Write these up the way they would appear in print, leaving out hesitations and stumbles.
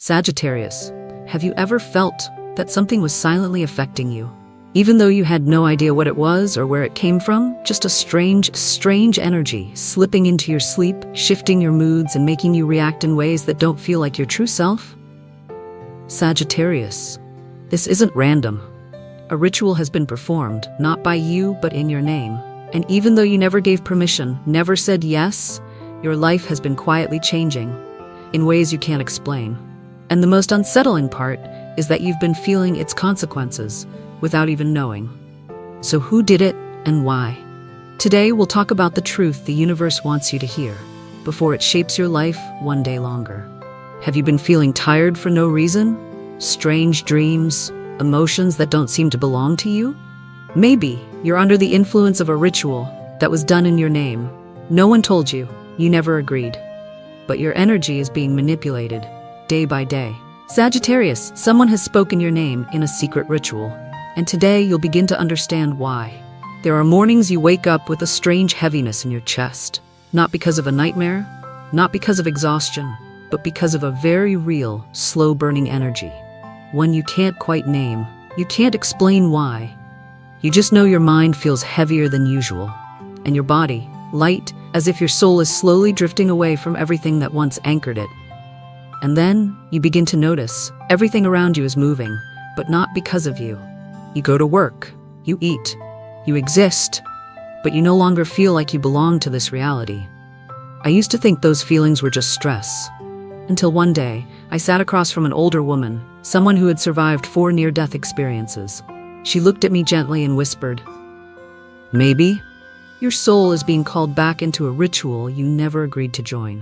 Sagittarius, have you ever felt that something was silently affecting you? Even though you had no idea what it was or where it came from, just a strange energy slipping into your sleep, shifting your moods and making you react in ways that don't feel like your true self? Sagittarius, this isn't random. A ritual has been performed, not by you, but in your name. And even though you never gave permission, never said yes, your life has been quietly changing in ways you can't explain. And the most unsettling part is that you've been feeling its consequences without even knowing. So who did it and why? Today we'll talk about the truth the universe wants you to hear before it shapes your life one day longer. Have you been feeling tired for no reason? Strange dreams, emotions that don't seem to belong to you? Maybe you're under the influence of a ritual that was done in your name. No one told you, you never agreed. But your energy is being manipulated day by day. Sagittarius, someone has spoken your name in a secret ritual, and today you'll begin to understand why. There are mornings you wake up with a strange heaviness in your chest, not because of a nightmare, not because of exhaustion, but because of a very real, slow-burning energy. One you can't quite name, you can't explain why. You just know your mind feels heavier than usual, and your body, light, as if your soul is slowly drifting away from everything that once anchored it. And then you begin to notice everything around you is moving, but not because of you. You go to work, you eat, you exist, but you no longer feel like you belong to this reality. I used to think those feelings were just stress, until one day I sat across from an older woman, someone who had survived 4 near-death experiences. She looked at me gently and whispered, "Maybe your soul is being called back into a ritual you never agreed to join."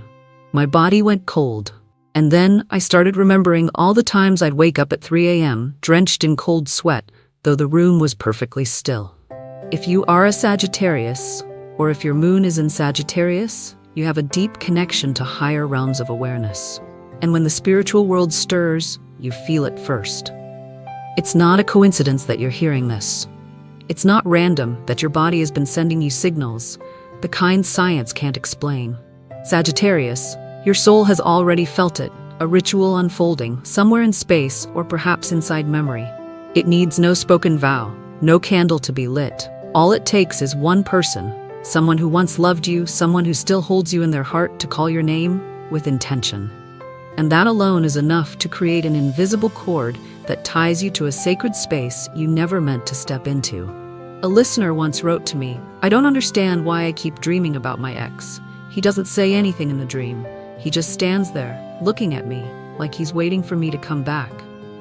My body went cold. And then I started remembering all the times I'd wake up at 3 a.m., drenched in cold sweat, though the room was perfectly still. If you are a Sagittarius, or if your moon is in Sagittarius, you have a deep connection to higher realms of awareness. And when the spiritual world stirs, you feel it first. It's not a coincidence that you're hearing this. It's not random that your body has been sending you signals, the kind science can't explain. Sagittarius, your soul has already felt it, a ritual unfolding somewhere in space or perhaps inside memory. It needs no spoken vow, no candle to be lit. All it takes is one person, someone who once loved you, someone who still holds you in their heart, to call your name with intention. And that alone is enough to create an invisible cord that ties you to a sacred space you never meant to step into. A listener once wrote to me, "I don't understand why I keep dreaming about my ex. He doesn't say anything in the dream. He just stands there, looking at me, like he's waiting for me to come back."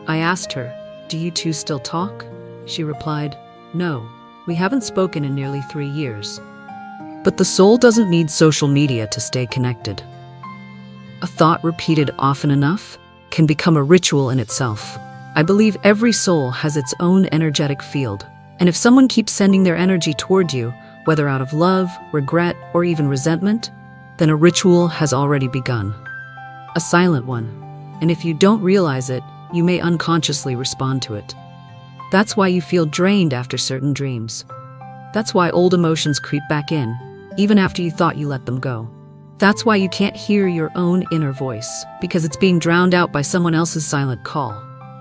I asked her, "Do you two still talk?" She replied, "No, we haven't spoken in nearly 3 years." But the soul doesn't need social media to stay connected. A thought repeated often enough can become a ritual in itself. I believe every soul has its own energetic field, and if someone keeps sending their energy toward you, whether out of love, regret, or even resentment, then a ritual has already begun. A silent one. And if you don't realize it, you may unconsciously respond to it. That's why you feel drained after certain dreams. That's why old emotions creep back in, even after you thought you let them go. That's why you can't hear your own inner voice, because it's being drowned out by someone else's silent call.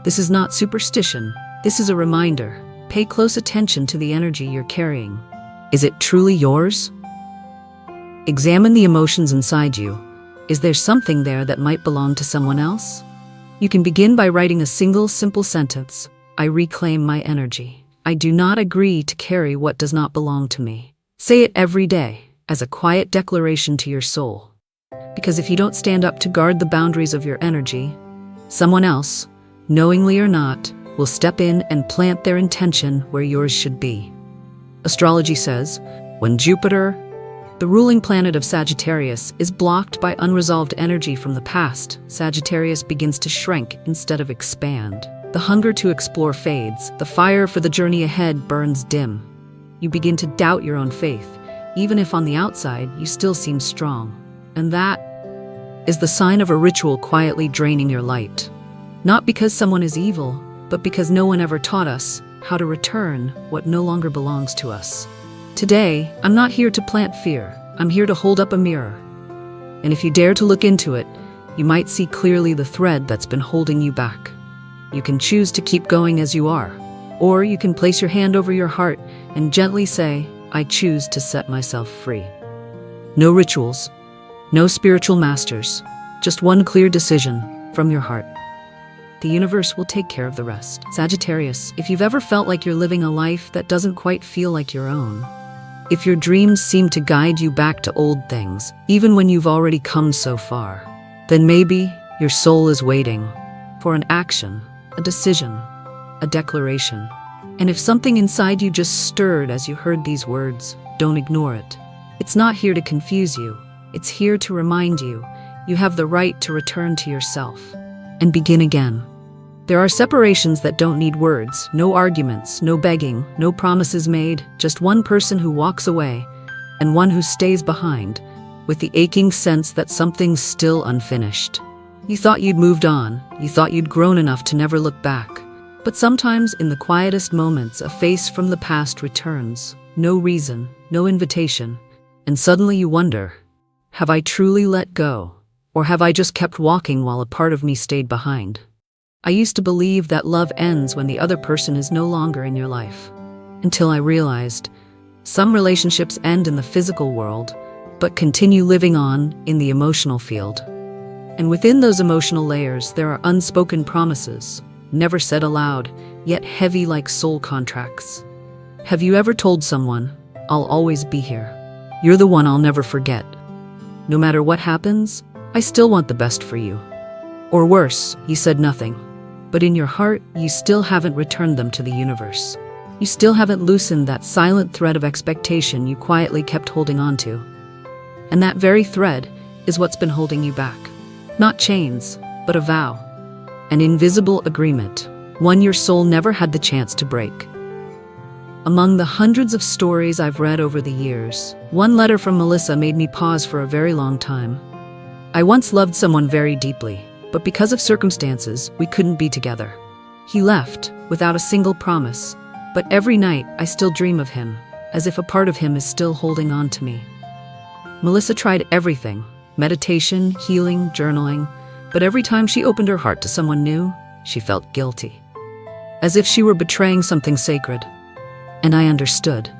This is not superstition. This is a reminder. Pay close attention to the energy you're carrying. Is it truly yours? Examine the emotions inside you. Is there something there that might belong to someone else? You can begin by writing a single simple sentence. I reclaim my energy. I do not agree to carry what does not belong to me. Say it every day as a quiet declaration to your soul. Because if you don't stand up to guard the boundaries of your energy, someone else, knowingly or not, will step in and plant their intention where yours should be. Astrology says, when Jupiter, the ruling planet of Sagittarius, is blocked by unresolved energy from the past, Sagittarius begins to shrink instead of expand. The hunger to explore fades. The fire for the journey ahead burns dim. You begin to doubt your own faith, even if on the outside you still seem strong. And that is the sign of a ritual quietly draining your light. Not because someone is evil, but because no one ever taught us how to return what no longer belongs to us. Today, I'm not here to plant fear. I'm here to hold up a mirror. And if you dare to look into it, you might see clearly the thread that's been holding you back. You can choose to keep going as you are, or you can place your hand over your heart and gently say, I choose to set myself free. No rituals, no spiritual masters, just one clear decision from your heart. The universe will take care of the rest. Sagittarius, if you've ever felt like you're living a life that doesn't quite feel like your own, if your dreams seem to guide you back to old things, even when you've already come so far, then maybe your soul is waiting for an action, a decision, a declaration. And if something inside you just stirred as you heard these words, don't ignore it. It's not here to confuse you. It's here to remind you you have the right to return to yourself and begin again. There are separations that don't need words, no arguments, no begging, no promises made, just one person who walks away and one who stays behind with the aching sense that something's still unfinished. You thought you'd moved on, you thought you'd grown enough to never look back. But sometimes in the quietest moments, a face from the past returns, no reason, no invitation, and suddenly you wonder, have I truly let go? Or have I just kept walking while a part of me stayed behind? I used to believe that love ends when the other person is no longer in your life. Until I realized, some relationships end in the physical world, but continue living on in the emotional field. And within those emotional layers, there are unspoken promises, never said aloud, yet heavy like soul contracts. Have you ever told someone, I'll always be here. You're the one I'll never forget. No matter what happens, I still want the best for you. Or worse, you said nothing. But in your heart, you still haven't returned them to the universe. You still haven't loosened that silent thread of expectation you quietly kept holding on to. And that very thread is what's been holding you back. Not chains, but a vow. An invisible agreement, one your soul never had the chance to break. Among the hundreds of stories I've read over the years, one letter from Melissa made me pause for a very long time. I once loved someone very deeply, but because of circumstances, we couldn't be together. He left, without a single promise, but every night I still dream of him, as if a part of him is still holding on to me. Melissa tried everything, meditation, healing, journaling, but every time she opened her heart to someone new, she felt guilty. As if she were betraying something sacred. And I understood.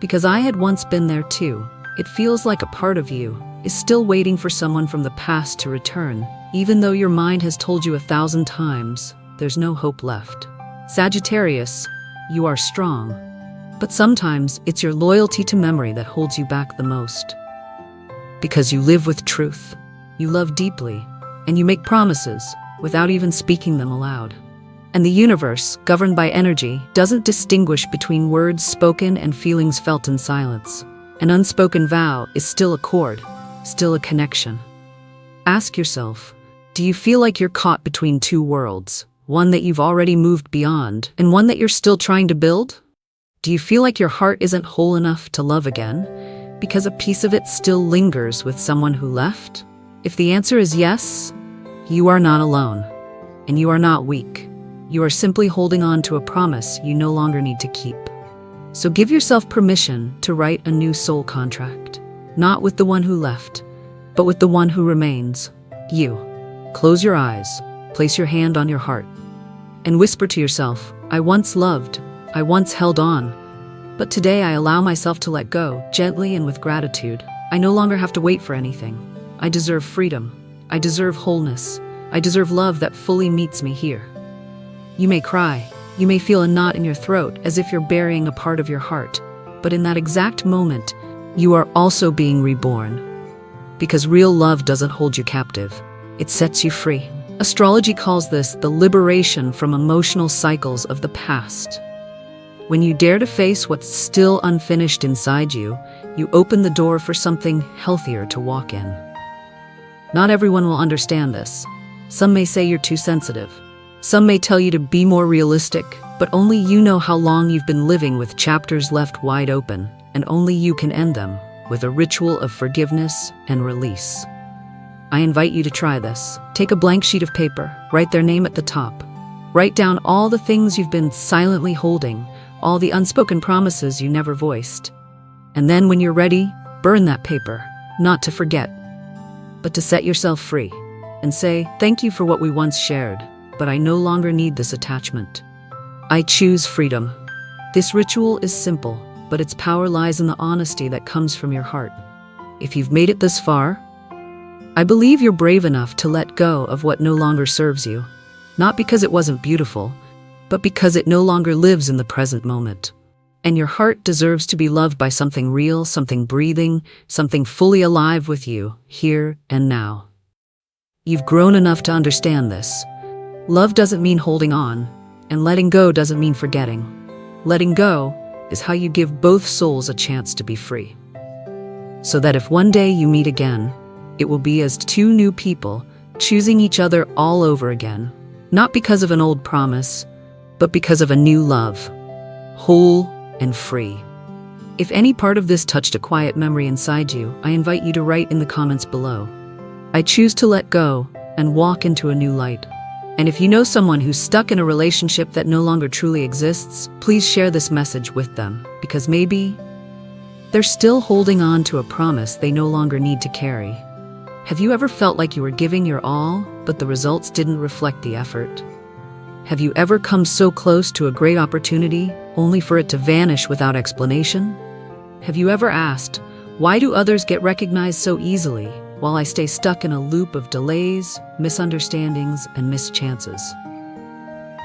Because I had once been there too. It feels like a part of you is still waiting for someone from the past to return, even though your mind has told you 1,000 times there's no hope left. Sagittarius, you are strong. But sometimes it's your loyalty to memory that holds you back the most. Because you live with truth, you love deeply, and you make promises without even speaking them aloud. And the universe, governed by energy, doesn't distinguish between words spoken and feelings felt in silence. An unspoken vow is still a cord, still a connection. Ask yourself, do you feel like you're caught between two worlds, one that you've already moved beyond, and one that you're still trying to build? Do you feel like your heart isn't whole enough to love again, because a piece of it still lingers with someone who left? If the answer is yes, you are not alone, and you are not weak. You are simply holding on to a promise you no longer need to keep. So give yourself permission to write a new soul contract, not with the one who left, but with the one who remains, you. Close your eyes, place your hand on your heart, and whisper to yourself, I once loved, I once held on, but today I allow myself to let go, gently and with gratitude. I no longer have to wait for anything. I deserve freedom. I deserve wholeness. I deserve love that fully meets me here. You may cry. You may feel a knot in your throat as if you're burying a part of your heart. But in that exact moment, you are also being reborn. Because real love doesn't hold you captive. It sets you free. Astrology calls this the liberation from emotional cycles of the past. When you dare to face what's still unfinished inside you, you open the door for something healthier to walk in. Not everyone will understand this. Some may say you're too sensitive. Some may tell you to be more realistic, but only you know how long you've been living with chapters left wide open, and only you can end them with a ritual of forgiveness and release. I invite you to try this. Take a blank sheet of paper, write their name at the top. Write down all the things you've been silently holding, all the unspoken promises you never voiced. And then when you're ready, burn that paper, not to forget, but to set yourself free. and say, "Thank you for what we once shared, but I no longer need this attachment. I choose freedom." This ritual is simple, but its power lies in the honesty that comes from your heart. If you've made it this far, I believe you're brave enough to let go of what no longer serves you, not because it wasn't beautiful, but because it no longer lives in the present moment. And your heart deserves to be loved by something real, something breathing, something fully alive with you, here and now. You've grown enough to understand this. Love doesn't mean holding on, and letting go doesn't mean forgetting. Letting go is how you give both souls a chance to be free. So that if one day you meet again, it will be as two new people choosing each other all over again, not because of an old promise, but because of a new love, whole and free. If any part of this touched a quiet memory inside you, I invite you to write in the comments below. I choose to let go and walk into a new light. And if you know someone who's stuck in a relationship that no longer truly exists, please share this message with them, because maybe they're still holding on to a promise they no longer need to carry. Have you ever felt like you were giving your all, but the results didn't reflect the effort? Have you ever come so close to a great opportunity, only for it to vanish without explanation? Have you ever asked, why do others get recognized so easily, while I stay stuck in a loop of delays, misunderstandings, and missed chances?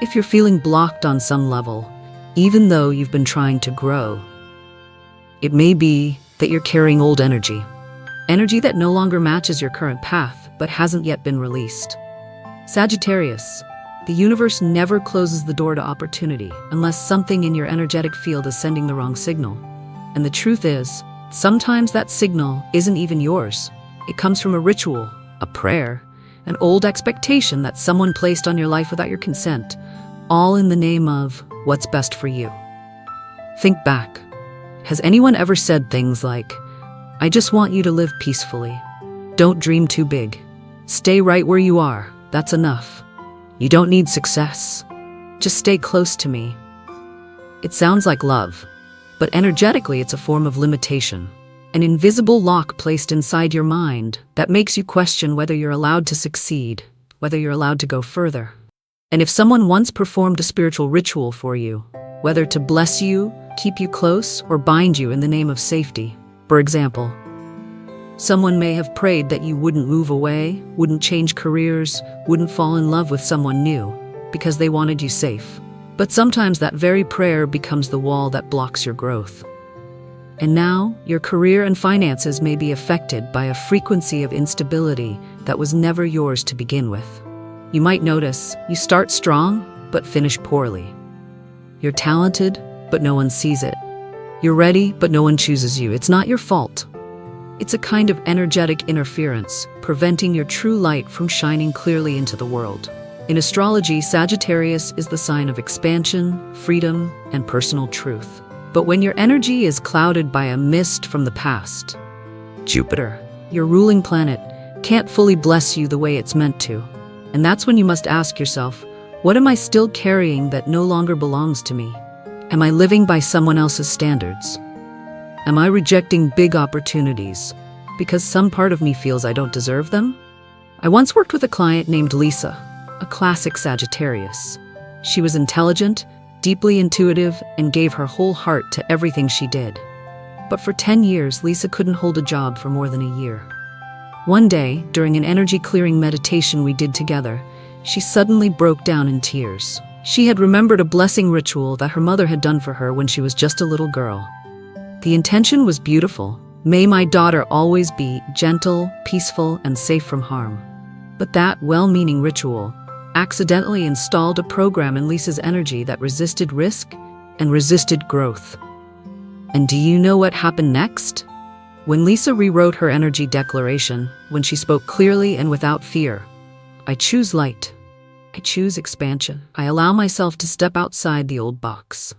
If you're feeling blocked on some level, even though you've been trying to grow, it may be that you're carrying old energy that no longer matches your current path, but hasn't yet been released. Sagittarius, the universe never closes the door to opportunity unless something in your energetic field is sending the wrong signal. And the truth is, sometimes that signal isn't even yours. It comes from a ritual, a prayer, an old expectation that someone placed on your life without your consent, all in the name of what's best for you. Think back. Has anyone ever said things like, "I just want you to live peacefully. Don't dream too big. Stay right where you are. That's enough. You don't need success. Just stay close to me"? It sounds like love, but energetically it's a form of limitation, an invisible lock placed inside your mind that makes you question whether you're allowed to succeed, whether you're allowed to go further. And if someone once performed a spiritual ritual for you, whether to bless you, keep you close, or bind you in the name of safety, for example, someone may have prayed that you wouldn't move away, wouldn't change careers, wouldn't fall in love with someone new, because they wanted you safe. But sometimes that very prayer becomes the wall that blocks your growth. And now, your career and finances may be affected by a frequency of instability that was never yours to begin with. You might notice you start strong, but finish poorly. You're talented, but no one sees it. You're ready, but no one chooses you. It's not your fault. It's a kind of energetic interference, preventing your true light from shining clearly into the world. In astrology, Sagittarius is the sign of expansion, freedom, and personal truth. But when your energy is clouded by a mist from the past, Jupiter, your ruling planet, can't fully bless you the way it's meant to. And that's when you must ask yourself, what am I still carrying that no longer belongs to me? Am I living by someone else's standards? Am I rejecting big opportunities because some part of me feels I don't deserve them? I once worked with a client named Lisa, a classic Sagittarius. She was intelligent, deeply intuitive, and gave her whole heart to everything she did. But for 10 years, Lisa couldn't hold a job for more than a year. One day, during an energy clearing meditation we did together, she suddenly broke down in tears. She had remembered a blessing ritual that her mother had done for her when she was just a little girl. The intention was beautiful. May my daughter always be gentle, peaceful, and safe from harm. But that well-meaning ritual accidentally installed a program in Lisa's energy that resisted risk and resisted growth. And do you know what happened next? When Lisa rewrote her energy declaration, when she spoke clearly and without fear, "I choose light. I choose expansion. I allow myself to step outside the old box."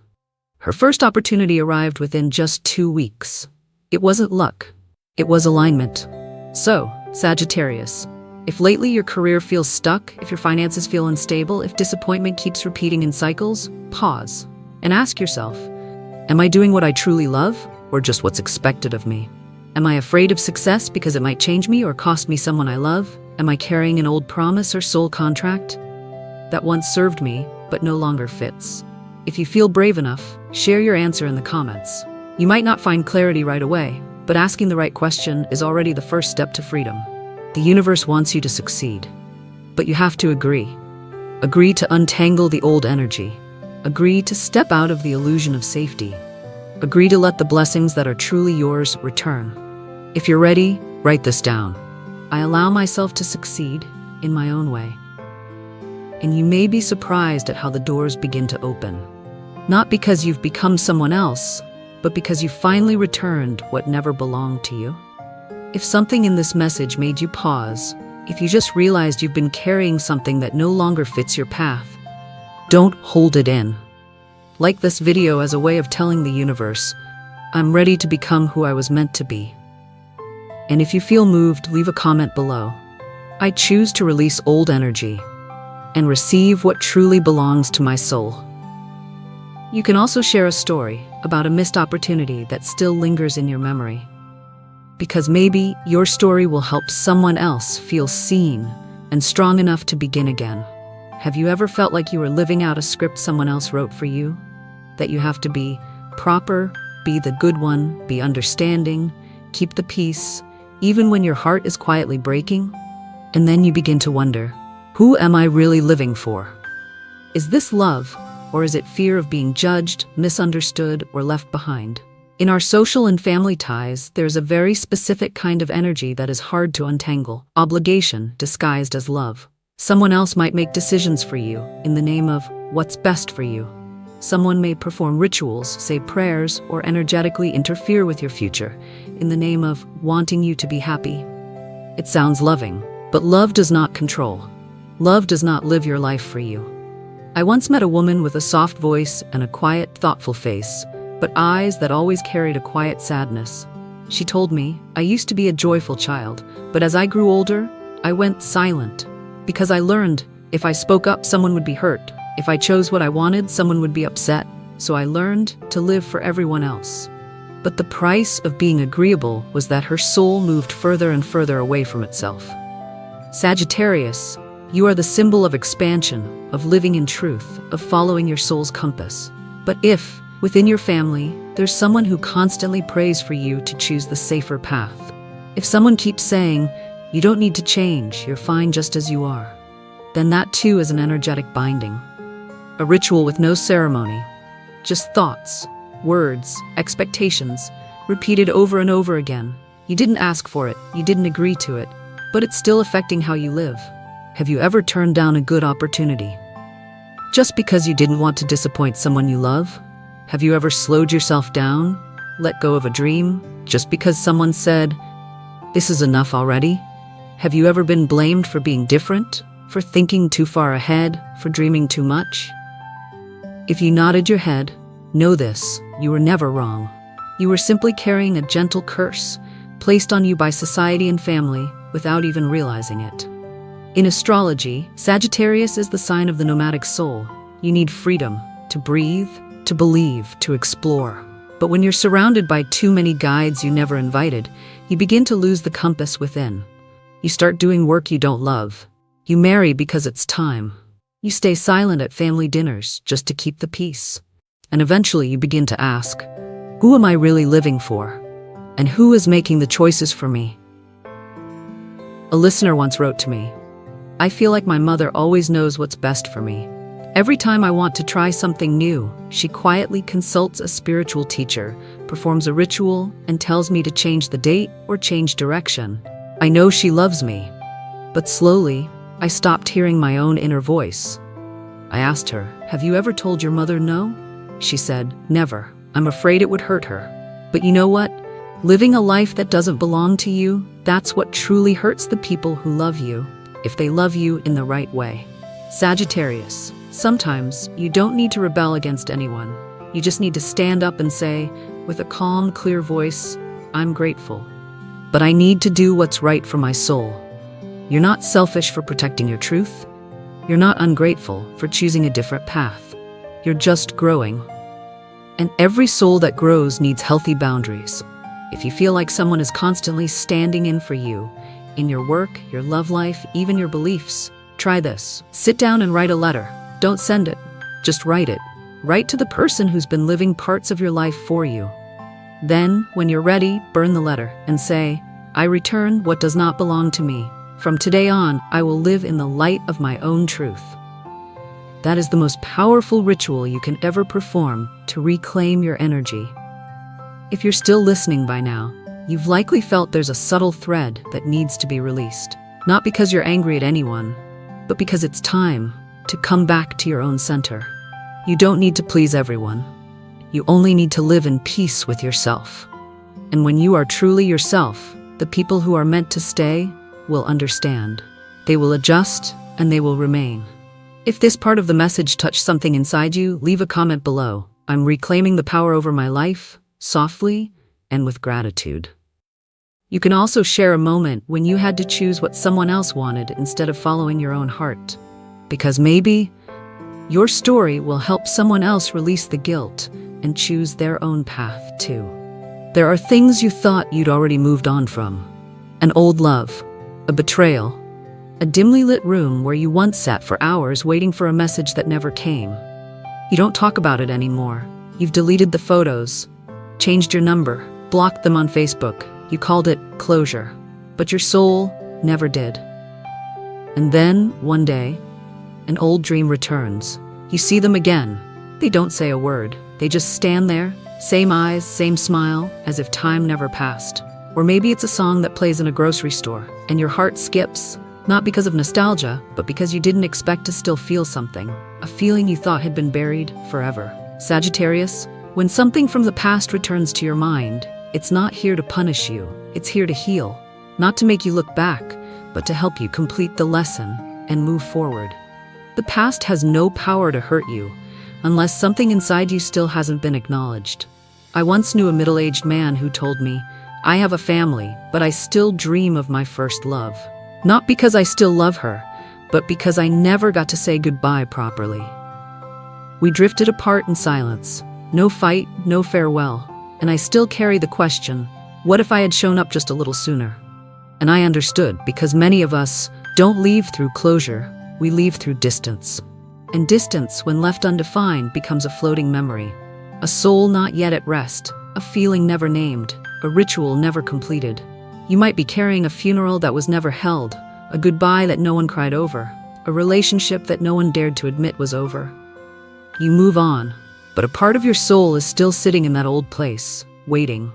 Her first opportunity arrived within just 2 weeks. It wasn't luck. It was alignment. So, Sagittarius, if lately your career feels stuck, if your finances feel unstable, if disappointment keeps repeating in cycles, pause and ask yourself, am I doing what I truly love, or just what's expected of me? Am I afraid of success because it might change me or cost me someone I love? Am I carrying an old promise or soul contract that once served me but no longer fits? If you feel brave enough, share your answer in the comments. You might not find clarity right away, but asking the right question is already the first step to freedom. The universe wants you to succeed, but you have to agree. Agree to untangle the old energy. Agree to step out of the illusion of safety. Agree to let the blessings that are truly yours return. If you're ready, write this down. I allow myself to succeed in my own way. And you may be surprised at how the doors begin to open. Not because you've become someone else, but because you finally returned what never belonged to you. If something in this message made you pause, if you just realized you've been carrying something that no longer fits your path, don't hold it in. Like this video as a way of telling the universe, I'm ready to become who I was meant to be. And if you feel moved, leave a comment below. I choose to release old energy and receive what truly belongs to my soul. You can also share a story about a missed opportunity that still lingers in your memory. Because maybe your story will help someone else feel seen and strong enough to begin again. Have you ever felt like you were living out a script someone else wrote for you? That you have to be proper, be the good one, be understanding, keep the peace, even when your heart is quietly breaking? And then you begin to wonder, who am I really living for? Is this love, or is it fear of being judged, misunderstood, or left behind? In our social and family ties, there's a very specific kind of energy that is hard to untangle. Obligation disguised as love. Someone else might make decisions for you in the name of what's best for you. Someone may perform rituals, say prayers, or energetically interfere with your future in the name of wanting you to be happy. It sounds loving, but love does not control. Love does not live your life for you. I once met a woman with a soft voice and a quiet, thoughtful face, but eyes that always carried a quiet sadness. She told me, I used to be a joyful child, but as I grew older, I went silent. Because I learned, if I spoke up, someone would be hurt. If I chose what I wanted, someone would be upset. So I learned to live for everyone else. But the price of being agreeable was that her soul moved further and further away from itself. Sagittarius, you are the symbol of expansion, of living in truth, of following your soul's compass. But if, within your family, there's someone who constantly prays for you to choose the safer path, if someone keeps saying, you don't need to change, you're fine just as you are, then that too is an energetic binding. A ritual with no ceremony, just thoughts, words, expectations, repeated over and over again. You didn't ask for it, you didn't agree to it, but it's still affecting how you live. Have you ever turned down a good opportunity just because you didn't want to disappoint someone you love? Have you ever slowed yourself down, let go of a dream, just because someone said, this is enough already? Have you ever been blamed for being different, for thinking too far ahead, for dreaming too much? If you nodded your head, know this, you were never wrong. You were simply carrying a gentle curse, placed on you by society and family, without even realizing it. In astrology, Sagittarius is the sign of the nomadic soul. You need freedom to breathe, to believe, to explore. But when you're surrounded by too many guides you never invited, you begin to lose the compass within. You start doing work you don't love. You marry because it's time. You stay silent at family dinners just to keep the peace. And eventually you begin to ask, who am I really living for? And who is making the choices for me? A listener once wrote to me, I feel like my mother always knows what's best for me. Every time I want to try something new, she quietly consults a spiritual teacher, performs a ritual, and tells me to change the date or change direction. I know she loves me. But slowly, I stopped hearing my own inner voice. I asked her, have you ever told your mother no? She said, never. I'm afraid it would hurt her. But you know what? Living a life that doesn't belong to you, that's what truly hurts the people who love you, if they love you in the right way. Sagittarius, sometimes you don't need to rebel against anyone. You just need to stand up and say, with a calm, clear voice, I'm grateful. But I need to do what's right for my soul. You're not selfish for protecting your truth. You're not ungrateful for choosing a different path. You're just growing. And every soul that grows needs healthy boundaries. If you feel like someone is constantly standing in for you, in your work, your love life, even your beliefs. Try this. Sit down and write a letter. Don't send it. Just write it. Write to the person who's been living parts of your life for you. Then, when you're ready, burn the letter and say, I return what does not belong to me. From today on, I will live in the light of my own truth. That is the most powerful ritual you can ever perform to reclaim your energy. If you're still listening by now, you've likely felt there's a subtle thread that needs to be released. Not because you're angry at anyone, but because it's time to come back to your own center. You don't need to please everyone. You only need to live in peace with yourself. And when you are truly yourself, the people who are meant to stay will understand. They will adjust and they will remain. If this part of the message touched something inside you, leave a comment below. I'm reclaiming the power over my life, softly and with gratitude. You can also share a moment when you had to choose what someone else wanted instead of following your own heart. Because maybe your story will help someone else release the guilt and choose their own path too. There are things you thought you'd already moved on from. An old love, a betrayal, a dimly lit room where you once sat for hours waiting for a message that never came. You don't talk about it anymore. You've deleted the photos, changed your number, blocked them on Facebook. You called it closure, but your soul never did. And then, one day, an old dream returns. You see them again. They don't say a word. They just stand there, same eyes, same smile, as if time never passed. Or maybe it's a song that plays in a grocery store, and your heart skips, not because of nostalgia, but because you didn't expect to still feel something, a feeling you thought had been buried forever. Sagittarius, when something from the past returns to your mind, it's not here to punish you, it's here to heal. Not to make you look back, but to help you complete the lesson and move forward. The past has no power to hurt you, unless something inside you still hasn't been acknowledged. I once knew a middle-aged man who told me, I have a family, but I still dream of my first love. Not because I still love her, but because I never got to say goodbye properly. We drifted apart in silence. No fight, no farewell. And I still carry the question, what if I had shown up just a little sooner? And I understood, because many of us don't leave through closure, we leave through distance. And distance, when left undefined, becomes a floating memory. A soul not yet at rest, a feeling never named, a ritual never completed. You might be carrying a funeral that was never held, a goodbye that no one cried over, a relationship that no one dared to admit was over. You move on, but a part of your soul is still sitting in that old place, waiting.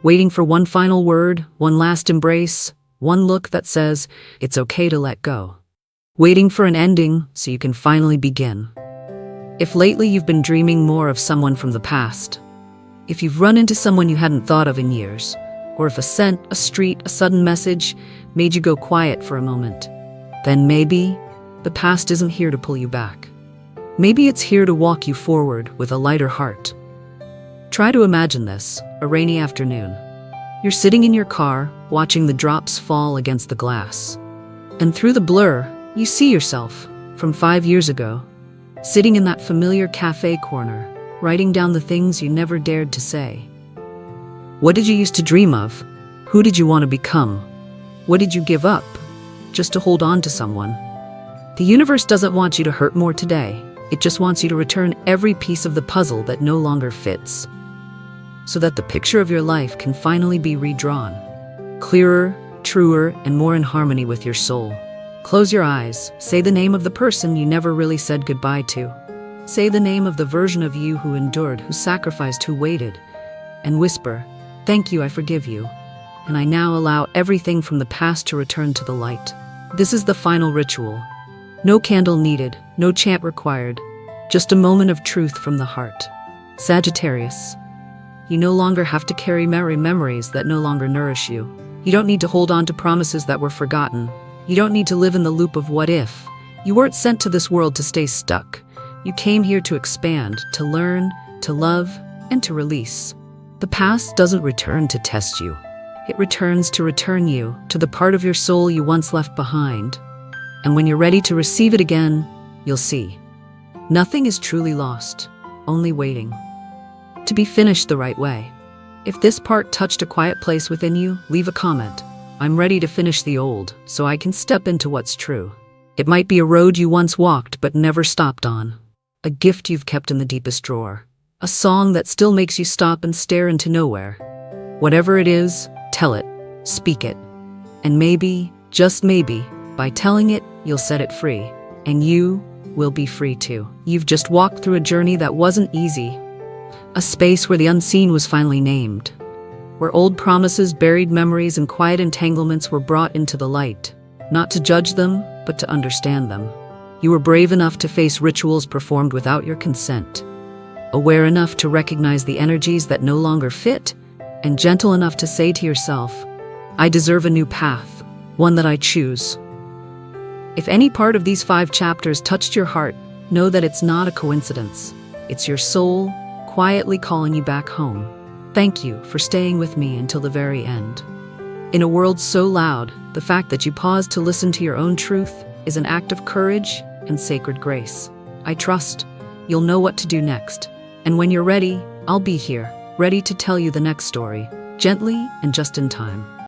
Waiting for one final word, one last embrace, one look that says, it's okay to let go. Waiting for an ending so you can finally begin. If lately you've been dreaming more of someone from the past, if you've run into someone you hadn't thought of in years, or if a scent, a street, a sudden message made you go quiet for a moment, then maybe the past isn't here to pull you back. Maybe it's here to walk you forward with a lighter heart. Try to imagine this, a rainy afternoon. You're sitting in your car, watching the drops fall against the glass. And through the blur, you see yourself, from 5 years ago, sitting in that familiar cafe corner, writing down the things you never dared to say. What did you used to dream of? Who did you want to become? What did you give up, just to hold on to someone? The universe doesn't want you to hurt more today. It just wants you to return every piece of the puzzle that no longer fits, so that the picture of your life can finally be redrawn. Clearer, truer, and more in harmony with your soul. Close your eyes, say the name of the person you never really said goodbye to. Say the name of the version of you who endured, who sacrificed, who waited, and whisper, thank you, I forgive you, and I now allow everything from the past to return to the light. This is the final ritual. No candle needed, no chant required, just a moment of truth from the heart. Sagittarius, you no longer have to carry memories that no longer nourish you. You don't need to hold on to promises that were forgotten. You don't need to live in the loop of what if. You weren't sent to this world to stay stuck. You came here to expand, to learn, to love, and to release. The past doesn't return to test you. It returns to return you to the part of your soul you once left behind. And when you're ready to receive it again, you'll see. Nothing is truly lost, only waiting to be finished the right way. If this part touched a quiet place within you, leave a comment. I'm ready to finish the old, so I can step into what's true. It might be a road you once walked but never stopped on. A gift you've kept in the deepest drawer. A song that still makes you stop and stare into nowhere. Whatever it is, tell it, speak it. And maybe, just maybe, by telling it, you'll set it free. And you will be free too. You've just walked through a journey that wasn't easy. A space where the unseen was finally named. Where old promises, buried memories, and quiet entanglements were brought into the light. Not to judge them, but to understand them. You were brave enough to face rituals performed without your consent. Aware enough to recognize the energies that no longer fit, and gentle enough to say to yourself, I deserve a new path, one that I choose. If any part of these 5 chapters touched your heart, know that it's not a coincidence. It's your soul quietly calling you back home. Thank you for staying with me until the very end. In a world so loud, the fact that you paused to listen to your own truth is an act of courage and sacred grace. I trust you'll know what to do next. And when you're ready, I'll be here, ready to tell you the next story, gently and just in time.